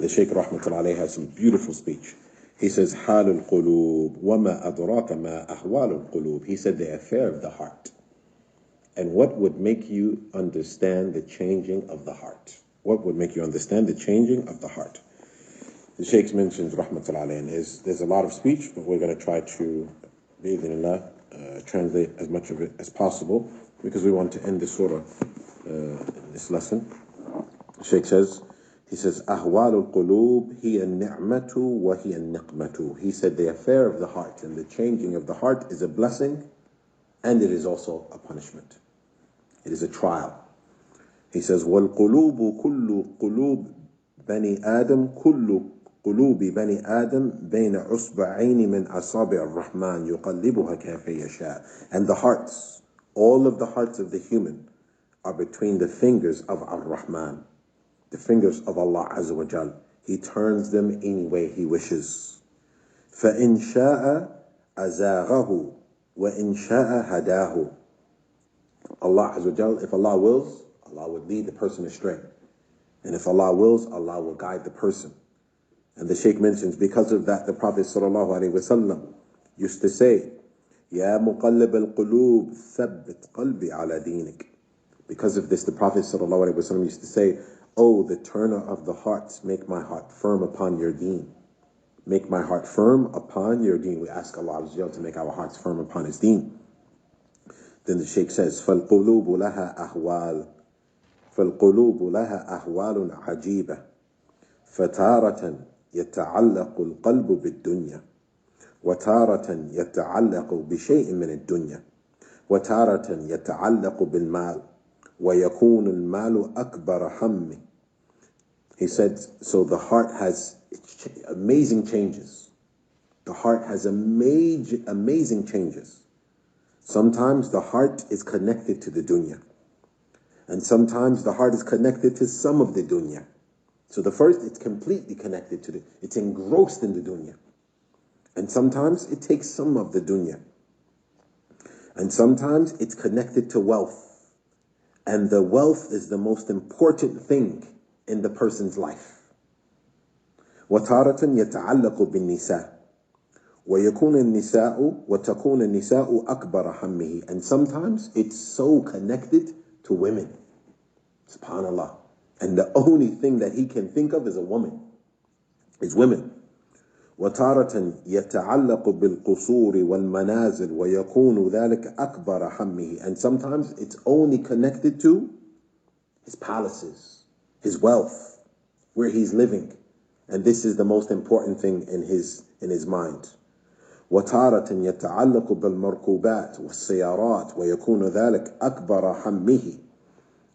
the Shaykh rahmatullahi alayhi has some beautiful speech. He says, حال القلوب وما أدراك ما أحوال القلوب. He said the affair of the heart. And what would make you understand the changing of the heart? What would make you understand the changing of the heart? The Shaykh mentions rahmatullahi alayhi, and there's a lot of speech, but we're going to try to, bi'idhnillah, translate as much of it as possible, because we want to end this surah, this lesson. The Shaykh says, he says, أهوال القلوب هي النعمة وهي النقمة. He said the affair of the heart and the changing of the heart is a blessing, and it is also a punishment. It is a trial. He says, والقلوب كل قلوب بني آدم كل قلوب بني آدم بين عصبعين من أصابع الرحمن يقلبها كيف يشاء. And the hearts, all of the hearts of the human, are between the fingers of Ar-Rahman, the fingers of Allah Azza wa Jal. He turns them any way He wishes. فإن شاء أزاغه وإن شاء هداه. Allah Azza wa Jal, if Allah wills, Allah would lead the person astray. And if Allah wills, Allah will guide the person. And the Shaykh mentions, because of that, the Prophet sallallahu alaihi wasallam used to say, يا مقلب القلوب ثبت قلبي على دينك. Because of this, the Prophet sallallahu alaihi wasallam used to say, oh, the turner of the hearts, make my heart firm upon your deen. Make my heart firm upon your deen. We ask Allah Azza wa Jal to make our hearts firm upon His deen. Then the Shaykh says, فالقلوب لها أهوال فالقلوب لها أهوال عجيبة فتارة يتعلق القلب بالدنيا وتارة يتعلق بشيء من الدنيا وتارة يتعلق بالمال ويكون المال أكبر همه. He said, so the heart has amazing changes. The heart has amazing changes. Sometimes the heart is connected to the dunya. And sometimes the heart is connected to some of the dunya. So the first, it's completely connected to it's engrossed in the dunya. And sometimes it takes some of the dunya. And sometimes it's connected to wealth. And the wealth is the most important thing in the person's life. وَتَارَةً يَتَعَلَّقُ بِالنِّسَاءِ وَيَكُونَ النِّسَاءُ وَتَكُونَ النِّسَاءُ أَكْبَرَ هَمِّهِ. And sometimes it's so connected to women. SubhanAllah. And the only thing that he can think of is a woman. Is women. وَتَارَةً يَتَعَلَّقُ بِالْقُصُورِ وَالْمَنَازِلِ وَيَكُونُ ذَلِكَ أَكْبَرَ هَمِّهِ. And sometimes it's only connected to his palaces, his wealth, where he's living. And this is the most important thing in his mind. وَتَارَةً يَتَعَلَّقُ بِالْمَرْكُوبَاتِ وَالسَّيَارَاتِ وَيَكُونُ ذَلِكَ أَكْبَرَ هَمِّهِ.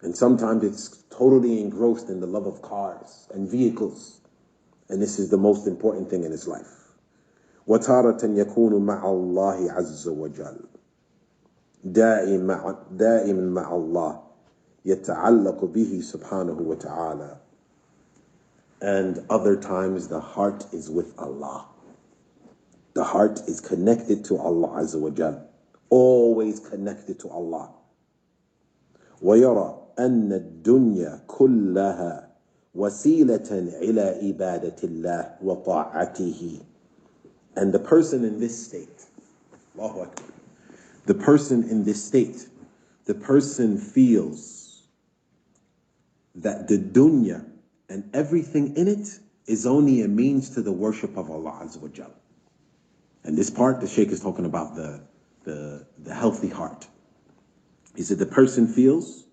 And sometimes it's totally engrossed in the love of cars and vehicles. And this is the most important thing in his life. وَتَارَةً يَكُونُ مَعَ اللَّهِ عَزَّ وَجَلَّ دائما مع الله يتعلق به سبحانه وتعالى. And other times the heart is with Allah. The heart is connected to Allah Azza wa Jal. Always connected to Allah. وَيَرَى أَنَّ الدُّنْيَا كُلَّهَا وَسِيلَةً إِلَى إِبَادَةِ اللَّهِ وَطَاعَتِهِ. And the person in this state, Allahu Akbar, the person in this state, the person feels that the dunya and everything in it is only a means to the worship of Allah Azza wa Jal. And this part, the Shaykh is talking about the healthy heart. He said the person feels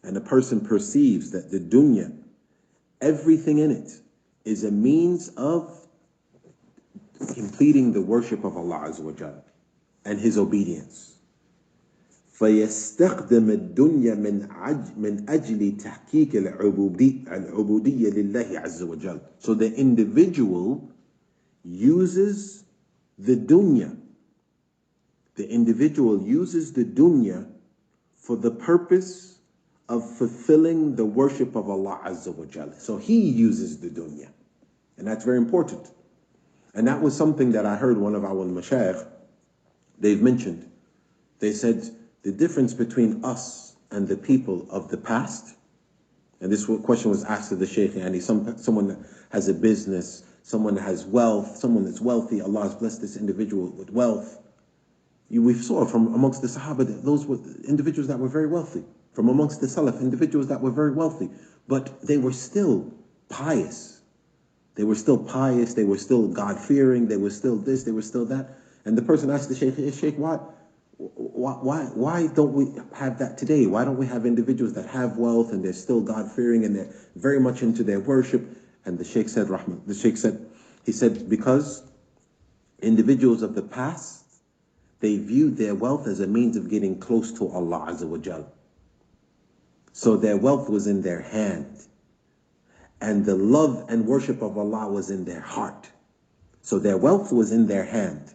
and the person perceives that the dunya, everything in it, is a means of completing the worship of Allah Azza wa Jal and His obedience. فيستخدم الدنيا من أجل تحقيق العبودية لله عز وجل. So the individual uses the dunya. The individual uses the dunya for the purpose of fulfilling the worship of Allah Azza wa Jal. So he uses the dunya. And that's very important. And that was something that I heard one of our mashayikh, they've mentioned. They said, the difference between us and the people of the past, and this question was asked to the Shaykh, and someone has a business, someone has wealth, someone that's wealthy, Allah has blessed this individual with wealth. We saw from amongst the Sahaba that those were individuals that were very wealthy. From amongst the Salaf, individuals that were very wealthy. But they were still pious. They were still pious, they were still God-fearing, they were still this, they were still that. And the person asked the Shaykh, Shaykh, why don't we have that today? Why don't we have individuals that have wealth and they're still God-fearing and they're very much into their worship? And the Shaykh said, he said, because individuals of the past, they viewed their wealth as a means of getting close to Allah Azza wa Jal. So their wealth was in their hand. And the love and worship of Allah was in their heart. So their wealth was in their hand.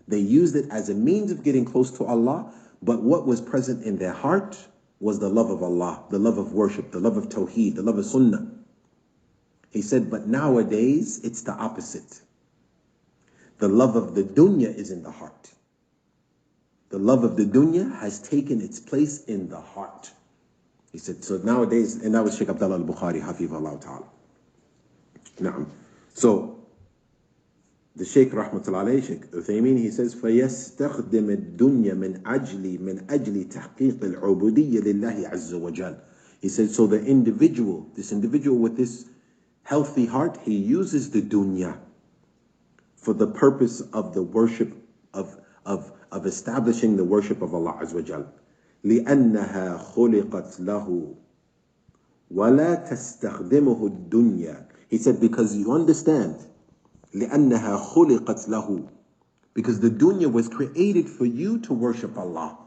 They used it as a means of getting close to Allah, but what was present in their heart was the love of Allah, the love of worship, the love of Tawheed, the love of Sunnah. He said, but nowadays it's the opposite. The love of the dunya is in the heart. The love of the dunya has taken its place in the heart. He said, so nowadays, and that was Shaykh Abdullah al-Bukhari, حفظه الله ta'ala. Naam. So, the Shaykh rahmatullah alayhi, Shaykh Uthaymeen, he says, فَيَسْتَخْدِمِ الدُّنْيَا مِنْ أَجْلِ تَحْقِيقِ الْعُبُودِيَّ لِلَّهِ عَزَّ وَجَلَ. He said, so the individual, this individual with this healthy heart, he uses the dunya for the purpose of the worship, of establishing the worship of Allah Azza wa Jal. لِأَنَّهَا خُلِقَتْ لَهُ وَلَا تَسْتَخْدِمُهُ الدُّنْيَا. He said, because you understand, لِأَنَّهَا خُلِقَتْ لَهُ, because the dunya was created for you to worship Allah.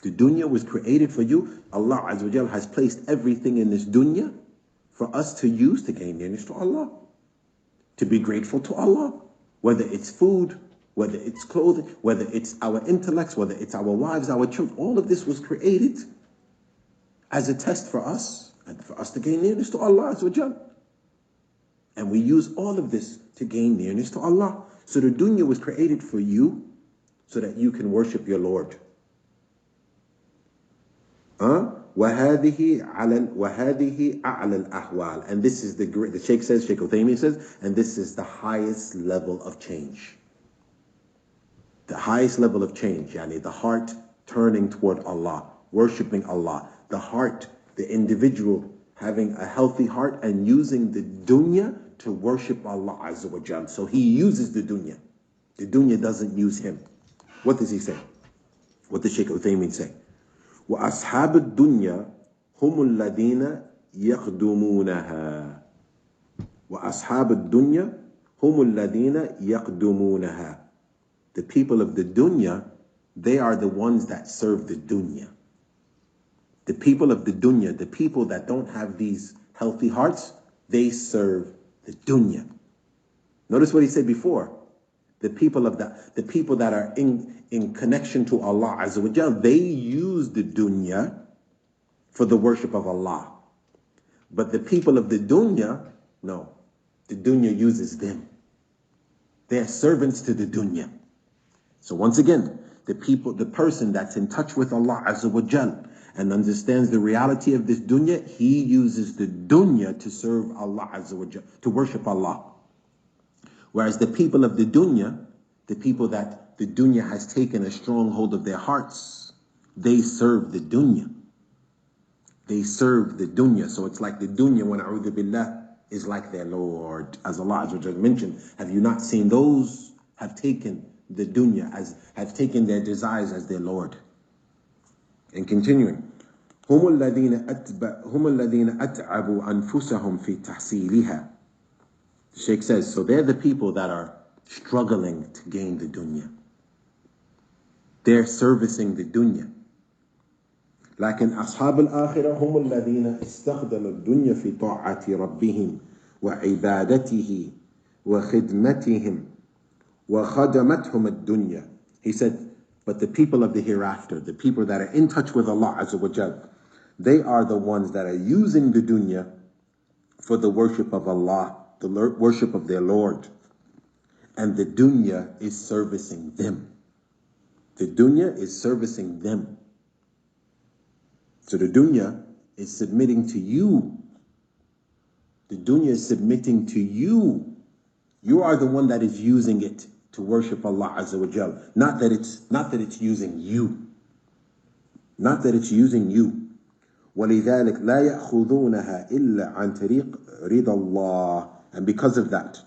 The dunya was created for you. Allah Azza wa Jal has placed everything in this dunya for us to use to gain nearness to Allah, to be grateful to Allah, whether it's food, whether it's clothing, whether it's our intellects, whether it's our wives, our children. All of this was created as a test for us and for us to gain nearness to Allah Azza wa Jal. And we use all of this to gain nearness to Allah. So the dunya was created for you so that you can worship your Lord. وَهَذِهِ أَعْلَى الْأَحْوَالِ. And this is the Shaykh says, Shaykh Uthaymeen says, and this is the highest level of change. The highest level of change, yani the heart turning toward Allah, worshipping Allah. The heart, the individual having a healthy heart and using the dunya to worship Allah Azza wa Jal. So he uses the dunya. The dunya doesn't use him. What does he say? What does Shaykh Uthaymeen say? وَأَصْحَابُ الدُّنْيَا هُمُ الَّذِينَ يَخْدُمُونَهَا. وَأَصْحَابُ الدُّنْيَا هُمُ الَّذِينَ يَخْدُمُونَهَا. The people of the dunya, they are the ones that serve the dunya. The people of the dunya, the people that don't have these healthy hearts, they serve the dunya. Notice what he said before. The people that are in connection to Allah Azza wa Jal, they use the dunya for the worship of Allah. But the people of the dunya, no. The dunya uses them. They are servants to the dunya. So once again, the person that's in touch with Allah Azza wa Jal and understands the reality of this dunya, he uses the dunya to serve Allah Azza wa Jal, to worship Allah. Whereas the people of the dunya, the people that the dunya has taken a strong hold of their hearts, they serve the dunya. They serve the dunya. So it's like the dunya, when a'udhu billah, is like their Lord. As Allah Azza wa Jal mentioned, have you not seen those have taken the dunya, have taken their desires as their Lord? And continuing, هم الذين أتعبوا أنفسهم في تحصيلها. The Shaykh says, so they're the people that are struggling to gain the dunya. They're servicing the dunya. لكن أصحاب الآخرة هم الذين استخدموا الدنيا في طاعة ربهم وعبادته وخدمتهم وخدمتهم الدنيا. He said, but the people of the hereafter, the people that are in touch with Allah Azza wa Jal, they are the ones that are using the dunya for the worship of Allah, the worship of their Lord. And the dunya is servicing them. The dunya is servicing them. So the dunya is submitting to you The dunya is submitting to you. You are the one that is using it to worship Allah Azza wa Jal. Not that it's using you. Not that it's using you. وَلِذَلِكَ لَا يَأْخُذُونَهَا إِلَّا عَنْ طَرِيقِ رِضَى اللَّهِ. And because of that,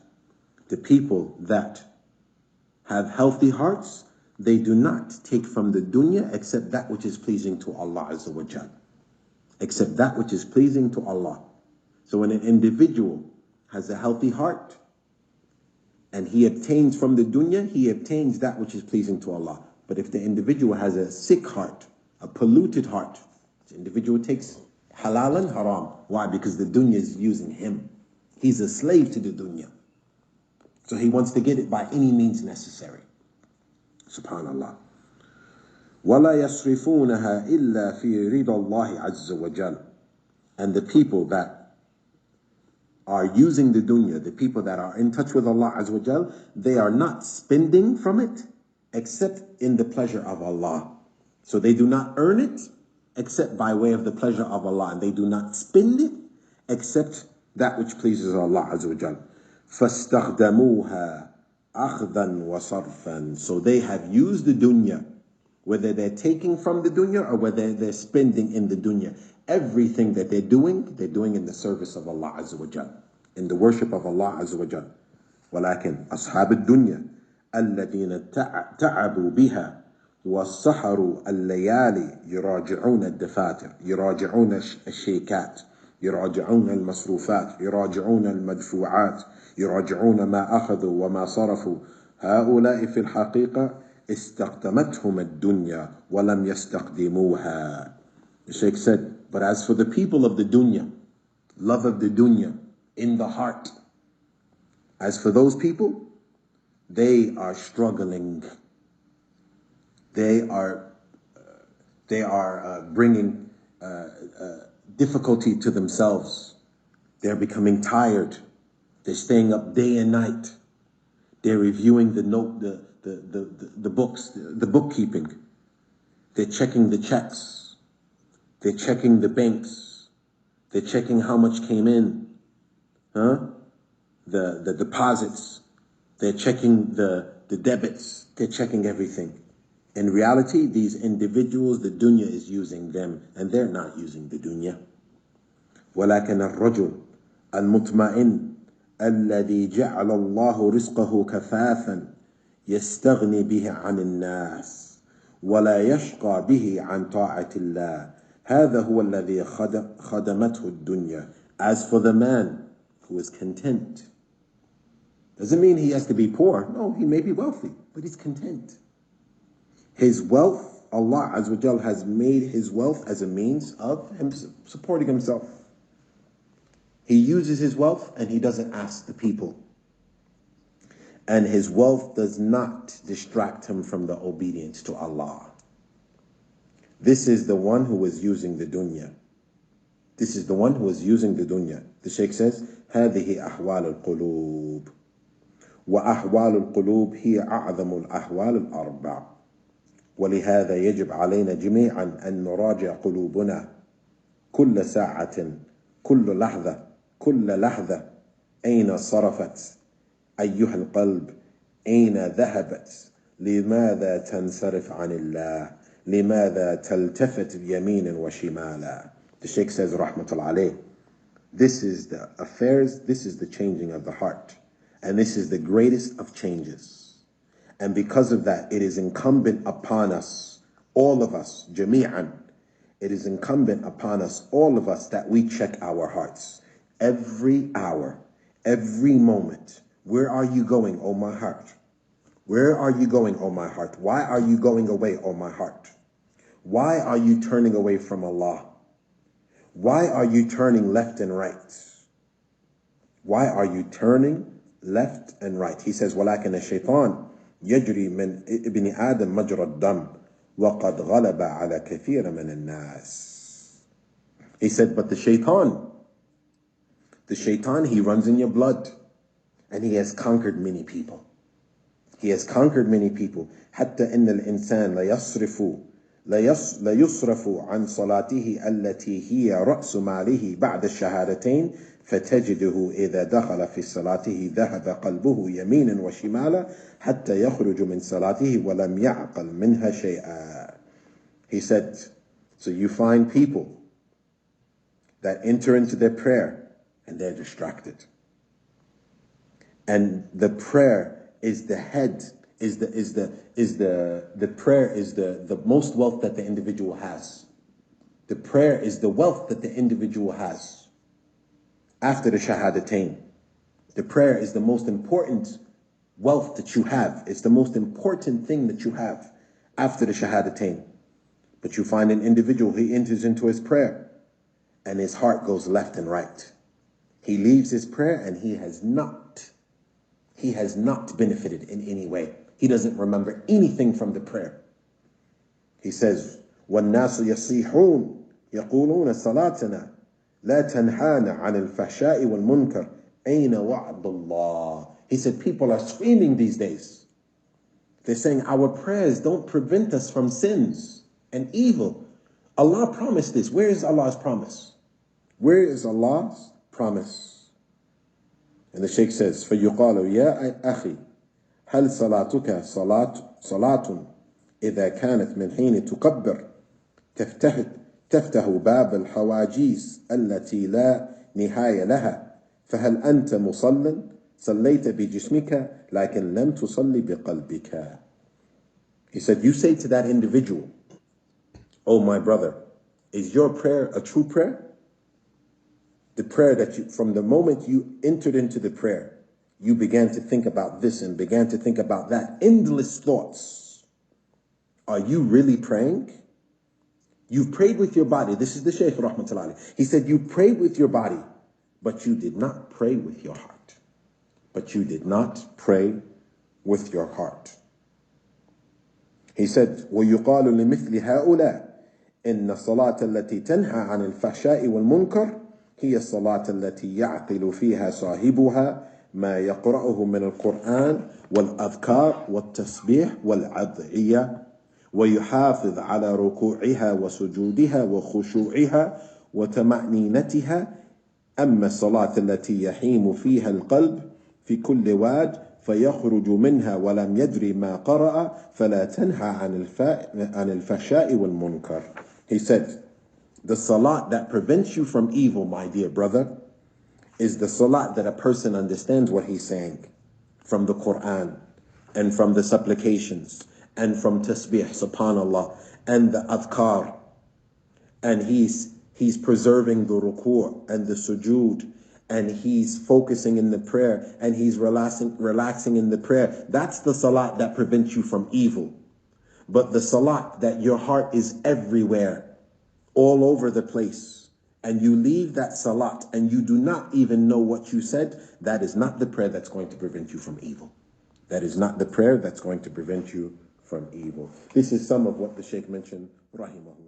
the people that have healthy hearts, they do not take from the dunya except that which is pleasing to Allah Azza wa Jal. Except that which is pleasing to Allah. So when an individual has a healthy heart and he obtains from the dunya, he obtains that which is pleasing to Allah. But if the individual has a sick heart, a polluted heart, the individual takes halal and haram. Why? Because the dunya is using him. He's a slave to the dunya. So he wants to get it by any means necessary. Subhanallah. وَلَا يَصْرِفُونَهَا إِلَّا فِي رِضَى اللَّهِ عَزَّ وَجَلَّ. And the people that are using the dunya, the people that are in touch with Allah Azza wa Jal, they are not spending from it except in the pleasure of Allah. So they do not earn it except by way of the pleasure of Allah, and they do not spend it except that which pleases Allah Azza wa Jal. فَاسْتَخْدَمُوهَا أَخْذًا وَصَرْفًا. So they have used the dunya, whether they're taking from the dunya or whether they're spending in the dunya. Everything that they're doing in the service of Allah Azza wa Jal, in the worship of Allah Azza wa Jal. ولكن أصحاب الدنيا الذين تعبوا بها وسحروا الليالي يراجعون الدفاتر، يراجعون الشيكات، يراجعون المصروفات، يراجعون المدفوعات، يراجعون ما أخذوا وما صرفوا. هؤلاء في الحقيقة استخدمتهم الدنيا ولم يستخدموها. The Shaykh said, but as for the people of the dunya, love of the dunya in the heart, as for those people, they are struggling. They are bringing difficulty to themselves. They're becoming tired. They're staying up day and night. They're reviewing the books, the bookkeeping. They're checking the checks. They're checking the banks. They're checking how much came in. The deposits. They're checking the debits. They're checking everything. In reality, these individuals, the dunya is using them, and they're not using the dunya. ولكن الرجل المطمئن الذي جعل الله رزقه كفافا يستغني به عن الناس ولا يشقى به عن طاعة الله هذا هو الذي خدمته الدنيا. As for the man who is content, doesn't mean he has to be poor. No, he may be wealthy, but he's content. His wealth, Allah Azza wa Jal has made his wealth as a means of him supporting himself. He uses his wealth and he doesn't ask the people. And his wealth does not distract him from the obedience to Allah. This is the one who is using the dunya. This is the one who is using the dunya. The Shaykh says, هذه أحوال القلوب وأحوال القلوب هي أعظم الأحوال الأربع. ولهذا يجب علينا جميعا أن نراجع قلوبنا كل ساعة كل لحظة أين صرفت أيها القلب أين ذهبت لماذا تنصرف عن الله لماذا تلتفت يمينا وشمالا. The Shaykh says rahmatullah alayh, this is the affairs, this is the changing of the heart, and this is the greatest of changes. And because of that, it is incumbent upon us, all of us, jami'an, it is incumbent upon us, all of us, that we check our hearts. Every hour, every moment. Where are you going, O my heart? Where are you going, O my heart? Why are you going away, O my heart? Why are you turning away from Allah? Why are you turning left and right? Why are you turning left and right? He says, وَلَكِنَ الشَّيْطَانِ يجري من ابن آدم مجرى الدم وقد غلب على كثير من الناس. He said, but the shaitan, he runs in your blood, and he has conquered many people. He has conquered many people. حتى إن الإنسان لا يصرف ليصرف عن صلاته التي هي رأس ماله بعد الشهادتين فتجده إذا دخل في صلاته ذهب قلبه يمينا وشمالا حتى يخرج من صلاته ولم يعقل منها شيئا. He said, so you find people that enter into their prayer and they're distracted. And the prayer is the head, the prayer is the most wealth that the individual has. The prayer is the wealth that the individual has after the shahadatain. The prayer is the most important wealth that you have. It's the most important thing that you have after the shahadatain. But you find an individual, he enters into his prayer and his heart goes left and right. He leaves his prayer and he has not benefited in any way. He doesn't remember anything from the prayer. He says, وَالنَّاسُ يَصِيحُونَ يَقُولُونَ صَلَاتَنَا لَا تَنْهَانَ عَنِ الْفَحْشَاءِ وَالْمُنْكَرِ أَيْنَ وَعْدُ اللَّهِ. He said, people are screaming these days. They're saying, our prayers don't prevent us from sins and evil. Allah promised this. Where is Allah's promise? Where is Allah's promise? And the Shaykh says, فَيُقَالُ يَا أَخِي هل صلاتك صلاة إذا كانت من حين تكبر تفتح باب الحواجيز التي لا نهاية لها فهل أنت مصل صليت بجسمك لكن لم تصلي بقلبك. He said, you say to that individual, oh my brother, is your prayer a true prayer? The prayer that you, from the moment you entered into the prayer, you began to think about this and began to think about that. Endless thoughts. Are you really praying? You've prayed with your body. This is the Shaykh rahmatullahi. He said you prayed with your body, but you did not pray with your heart. But you did not pray with your heart. He said, وَيُقَالُ لِمِثْلِ هَؤُلَاءِ إِنَّ الصَّلَاةَ الَّتِي تَنْهَى عَنِ الْفَحْشَاءِ وَالْمُنْكَرِ هي الصلاة التي يعقل فيها صاحبها ما يقرأه من القرآن والأذكار والتسبيح والأدعية ويحافظ على ركوعها وسجودها وخشوعها وطمأنينتها. أما الصلاة التي يحيم فيها القلب في كل واد فيخرج منها ولم يدري ما قرأ فلا تنهى عن الفحشاء والمنكر. He said, the salat that prevents you from evil, my dear brother, is the salat that a person understands what he's saying from the Quran and from the supplications and from tasbih, subhanallah, and the adhkar. And he's preserving the ruku' and the sujood, and he's focusing in the prayer, and he's relaxing in the prayer. That's the salat that prevents you from evil. But the salat that your heart is everywhere, all over the place, and you leave that salat and you do not even know what you said, that is not the prayer that's going to prevent you from evil. That is not the prayer that's going to prevent you from evil. This is some of what the Shaykh mentioned, rahimahullah.